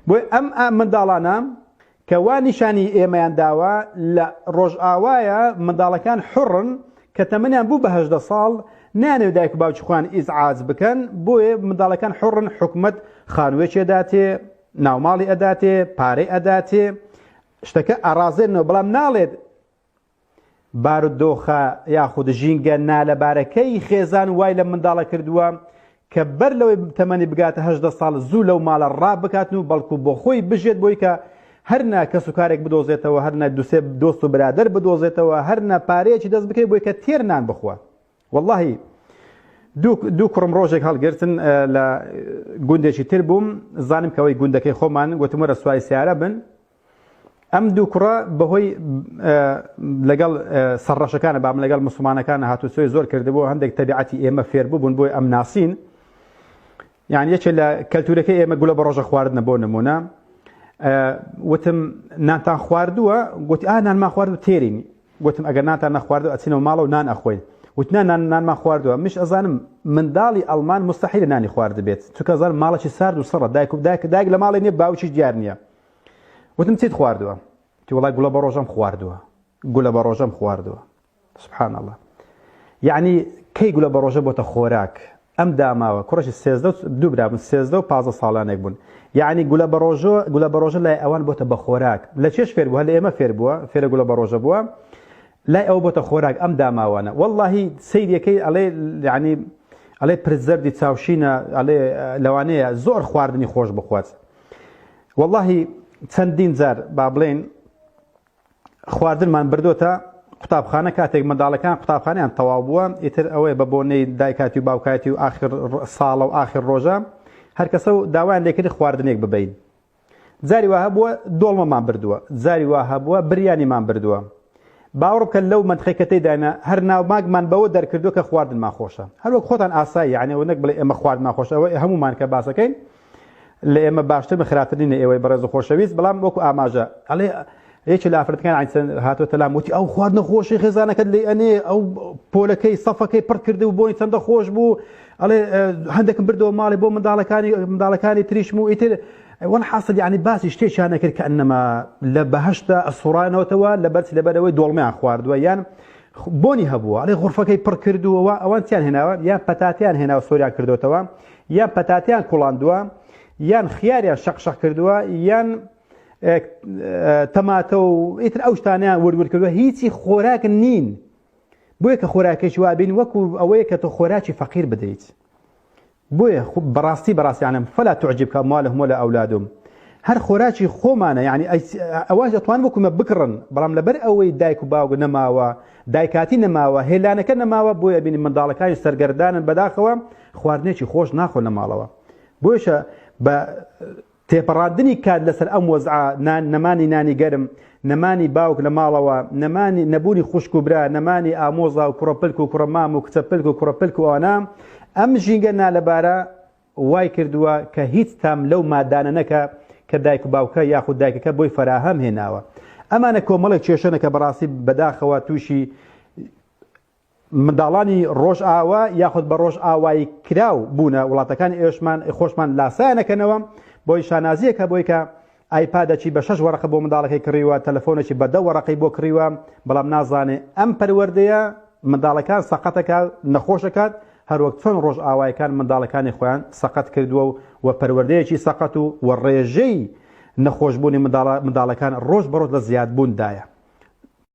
بۆی ئەم منداڵانە کە وا نیشانی ئێمەیان داوە لە ڕۆژئاوایە منداڵەکان حڕن کە تەمەنیان بوو بە 18 ساڵ نانەوێت دایک و باوچخوان ئیزعاج بکەن بۆیە منداڵەکان حڕن حکومت خانوێکی ئەداتێ ناوماڵی ئەداتێ پارەی ئەداتێ شتەکە ئەڕازێنەوە بەڵام ناڵێت بارودۆخە یاخود ژینگە نالەبارەکەی خێزان وای لە منداڵە کردووە کە بەر لەوەی تەمەنی بگاتە 18 ساڵ زوو لەو ماڵە ڕابکاتن و بەڵکو بۆ خۆی بژێت بۆی کە هەرنا کەس و کارێک بدۆزێتەوە هەرنا دووسێ دۆست و برادەر بدۆزێتەوە هەرنا پارەیەکی دەست بکەی بۆی کە تێر نان بخوە. واللهی دوو کوڕم ڕۆژێک هەڵگرتن لە گوندێکی تر بووم زانم کەوەی گوندەکەی خۆمان گوتم وەرە سواری سیارە بن. ئەم دوو کوڕە بەهۆی لەگەڵ سەرڕەشەکانە بام لەگەڵ موسڵمانەکانە هاتوچۆی زۆر کردبوو هەندێک تەبیعەتی ئێمە فێر بوون بۆی ئەم ناسین. یان یەکێک لە کەلتورەکەی ئێمە گولە بە ڕۆژە خواردنە بۆ نمونە وتم نانتان خواردووە گوتی نانمان خواردووە تێرین گوتم ئەگەر نانتان نەخواردووە ئەچینەوە ماڵە و نان ئەخۆین وتنا نانمان خواردووە مش ئەزانم منداڵی ئەڵمان مستەحیلە نانی خوارد بێت چونکە ئەزانم ماڵێکی سارد و سڕە دایک لە ماڵی نییە باوکی دیار نییە. وتم چیت خواردووە؟ وڵای گوڵە بە ڕۆژەم خواردووە گولە بە ڕۆژەم خواردووە. سبحان الله. یعنی کەی گولە بە ڕۆژە بۆتە خۆراک ئەم داماوە کوڕەشی 13 برا بوون 13 و 15 ساڵانێک بوون. یعنی گولە بە ڕۆژە لای ئەوان بۆتە بە خۆراک لە چێش فێر بووە لە ئێمە فێر بووە فێرە گولە بە ڕۆژە بووە لای ئەو بۆتە خۆراک ئەم داماوانە. واللهی سەیرەکەی ئەڵێ یعنی ئەڵێ پرزەردی چاوشینە ئەڵێ لەوانەیە زۆر خواردنی خۆش بخوات. واللهی چەندین جار با بڵێن خواردنمان بردوتە قوتابخانە کاتێک منداڵەکان قوتابخانیان تەواو بووە ئیتر ئەوەی بە بۆنەی دایکاتی و باوکاتی و ئاخر ساڵە و ئاخر ڕۆژە هەر کەسە و داوایان لێکرد خواردنێک ببین. جاری وا هەبووە دۆڵمەمان بردووە جاری وا هەبووە بریانیمان بردووە باوەڕ بکەن لەو مەنتخەکەتەی داینا هەر ناوماگمان بەوە دەرکردووە کە خواردنمان خۆشە هەروەک خۆتان ئاسایی یعنی ئەوە نەک بڵێ ئێمە خواردنمان خۆشە ئەوە هەمومان کە باسەکەین لە ئێمە باشتر بەخراترینە ئێوەی بەڕێز و خۆشەویست بەڵام وەکو ئاماژە ئەڵێ یەکی لە ئافرەتەکان هاتووەتە لام وتی ئەو خواردنە خۆشی خێزانەکەت لێ ئەنێ ئەو پۆلەکەی سەفەکەی پڕ کرد و بۆنی چەندە خۆش بوو ئەڵێ هەندێکم بردەوە ماڵی بۆ منداڵەکانی تریشم و ئیتر والحاصل یعنی باسی شتێکیان نەکرد کە ئەنەما لە بەهەشتە ئەسوڕانەوەتەوە لەبەرەوەی دۆڵمەیان خواردووە یان بۆنی هەبووە ئەڵێ غورفەکەی پڕ کردووەوە ئەوان چیان هێناوە یان پەتاتیان هێناوە سۆریان کردوتەوە یان پەتاتیان کوڵاندووە یان خیاریان شەقشەق کردووە یان تەماتە و ئیتر ئەو شتانیان وەرگر کردووە هیچی خۆراک نین بۆیە کە خۆراکێکی وابین وەکو ئەوەیە کە تۆ خۆراکی فەقیر بدەیت بۆیە بەڕاستیانم فەلا تعجبکە ئەموالهم ولا ئەولادهم هەر خۆراکی خۆمانە یعنی ئەوان دەتوانن وەکومە بکڕن بەڵام لەبەر ئەوەی دایک و باوک نەماوە دایکاتی نەماوە هێلانەکە نەماوە بۆیە بینی منداڵەکانی سەرگەردانن بەداخەوە خواردنێکی خۆش ناخۆن لە ماڵەوە بۆیشە بە تێپەڕاندنی کات لەسەر ئەم وەزعە نەمانی نانی گەرم نەمانی باوک لە ماڵەوە نەمانی نەبوونی خوشک و برا نەمانی ئامۆزا و کوڕەپلک و کوڕەمام و کچەپلک و کوڕەپلک و ئەوانە ئەم ژینگە نالەبارە وای کردووە کە هیچ تام لەو مادانە نەکە کە دایک و باوکە یاخود دایکەکە بۆی فەراهەم هێناوە ئەمانە کۆمەڵێک کێشەنە کە بەڕاستی بەداخەوە تووشی منداڵانی ڕۆژ ئاوا یاخود بە ڕۆژ ئاوایی کراو بوونە وڵاتەکانی ئێشمان خۆشمان لاسایەنەکەنەوە بۆی شانازیەکە بۆی کە ئایپادەکی بە 6 وەرەقە بۆ منداڵەکەی کڕیوە تەلەفۆنێکی بە 10 وەرەقەی بۆ کڕیوە بەڵام نازانێ ئەم پەروەردەیە منداڵەکان سەقەتەکە نەخۆشەکات هەروەک چۆن ڕۆژ ئاوایەکان منداڵەکانی خۆیان سەقەت کردووە و پەروەردەیەکی سەقەت و ڕێژەی نەخۆشبوونی منداڵەکان ڕۆژ بەڕۆژ لە زیادبووندایە.